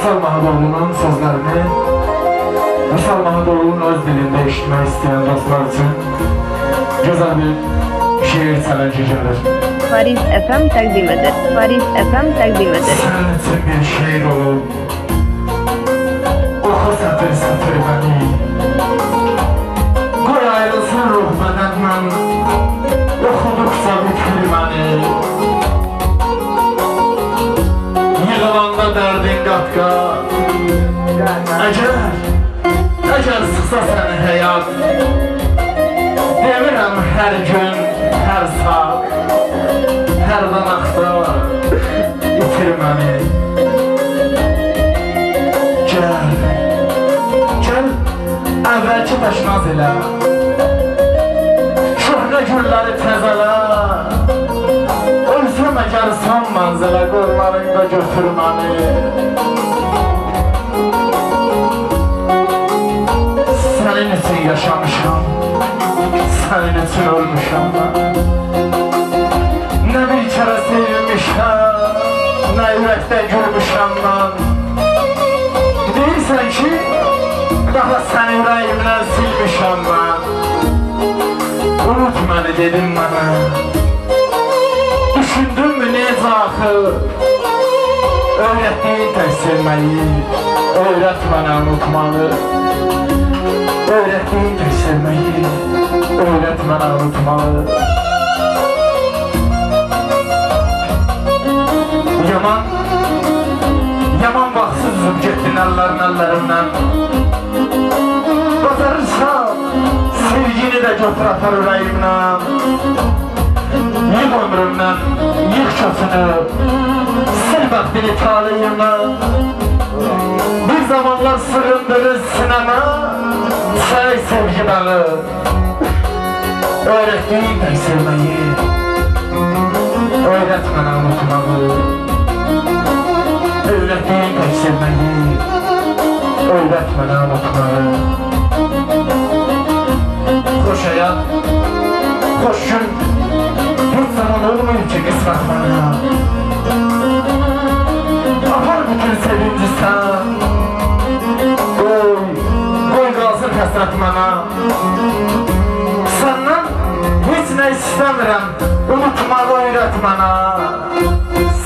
Vüsal Mahadoğlu'nun sözlerini Vüsal Mahadoğlu'nun öz dilinde eşitmek isteyen dostlar için güzel bir şiir challenge gelir. Fariz FM təqdim edir. Fariz FM təqdim edir. Senin için bir şiir olur. Oku satır satır beni. Koy ayrılsın ruh bedenden. Okudukça bitir beni. Yığılanda derdin qatka. Əgər sıxsa səni həyat, demirəm hər gün, hər saat, hər danaqda itir məni. Gəl, əvvəlki təşnaz elə, köhnə gülləri təzələ, ölsəm əgər son mənzələ qollarında götür məni. Senin için yaşamışam, senin için ölmüşam ben. Ne bir kere sevilmişam, ne yürekte gülmüşam ben. Deyirsən ki, daha sen yüreğimden silmişam ben. Unut beni dedim bana. Düşündün mü necə axı? Öğrettiğin tek sevmeyi, öğret bana unutmalı. Öğrettiğin tek sevmeyi, öğret bana unutmalı. Yaman baksızım getdin əllərimdən. Bacarırsan, sevgini də götür atar ürəyimdən. Yık ömrümdən, yık kötünü, sil bəxtini taleyimdən. Bir zamanlar sığındırır sinəmə, Səy sevgi bağı, öğrettiğin tek sevmeyi, öğret bana unutmalı. Öğrettiğin tek sevmeyi, öğret bana unutmalı. Hoş hayat, hoş gün, hiç zaman olmayın ki kısmet bana. Apar bütün sevinci sen, Qoy qalsın həsrət mənə. Səndən heç nə istəmirəm, unutmağı öyrət mənə.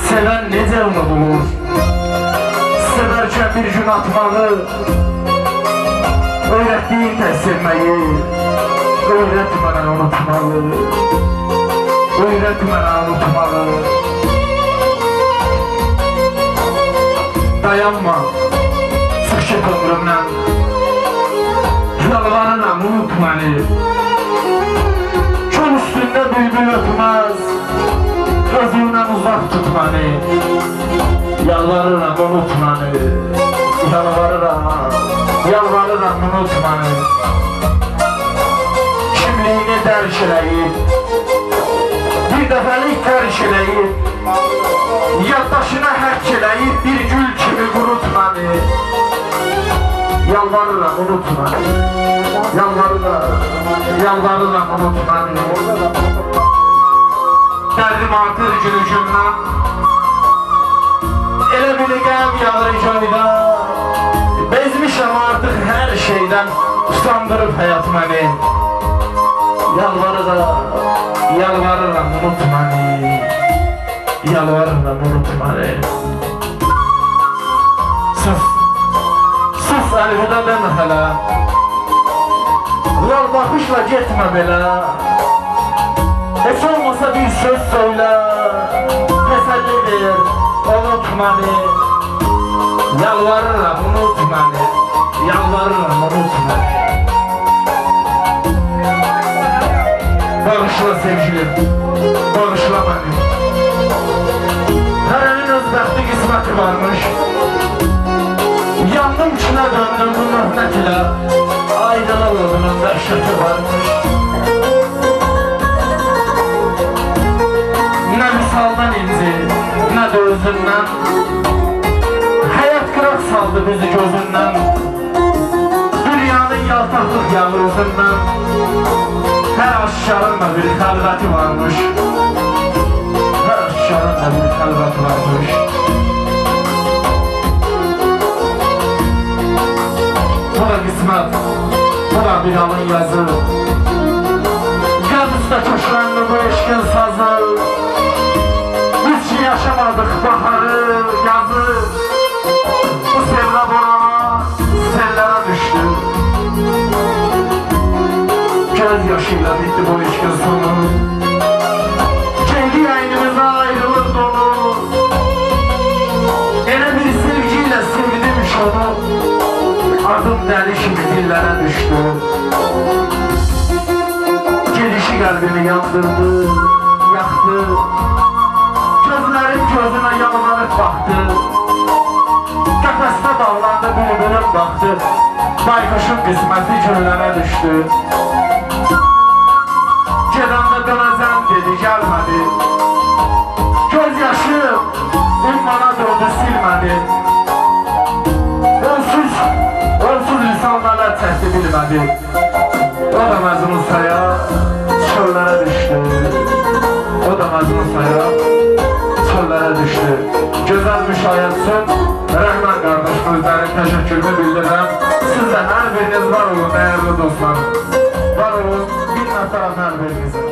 Sevən necə unudulur? Sevərkən bir gün atmağı, öyrətdiyin tək sevməyi, öyrət mənə unutmağı, öyrət mənə unutmağı. Dayanma, sıx get ömrümdən. Yalvarıram unut beni. Çöl üstünde bülbül ötmez, gözünden uzak tut beni. Yalvarıram unut beni. Yalvarıram unut beni. Kimliğini dərk eləyib, bir dəfəlik tərk eləyib, yaddaşına həkk eləyib, bir gül kimi qurut beni. Yalvarıram unut beni. Yalvarıram unut beni. Dərdim artır gülüşümdən. Elə bir qəm yağır köydə. Bezmişəm artıq hər şeydən, usandırıb həyat məni. Yalvarıram unut beni. Yalvarıram unut beni. Sus əlvida demə hələ. Lal baxışla getmə belə. Heç olmasa bir söz söylə. Təsəlli ver, unut məni. Yalvarıram unut məni. Yalvarıram unut məni. Bağışla sevgilim, bağışla məni. Hərənin öz bəxti qisməti varmış. Yandım içine döndüm bu möhnət ilə. Aydınlar olduğunun dəhşəti varmış. Nə misaldan inci, nə də özündən. Həyat qıraq saldı bizi gözündən. Dünyanın yaltaqlıq yağır özündən. Hər aşkarın da bir xəlvəti varmış. Hər aşkarın da bir xəlvəti varmış. bir alın yazı. Qəbrisdə köşkləndi bu eşkin sazı. Biz ki yaşamadık baharı, yazı. Bu sevda borana, sellere düştü. Göz yaşıyla bitti bu eşkin sonu. Kendi yayınımıza ayrılır dolu. Elə bir sevgiyle sevdimiş onu. Adım deli kimi dillere düştü. Gelişi kalbimi yandırdı, yaktı. Gözlerim gözüne yalvarıp baktı. Kafeste bağlandı, bülbülüm baktı. Baykuşun kısmeti köylere düştü. Gedəndə dönəcəm dedi, gəlmədi. Göz yaşım ummana döndü, silmədi. Onsuz insan nələr çəkdi bilmədi. O da Məcnun saya çöllərə düşdü. O da Məcnun saya çöllərə düşdü. Gözəl müşahiyyətsin, Rəhman qardaş özlərin təşəkkürünü bildirəm. Siz də hər biriniz var olun, dəyərli dostlar. Var olun, bir nəfər hər biriniz.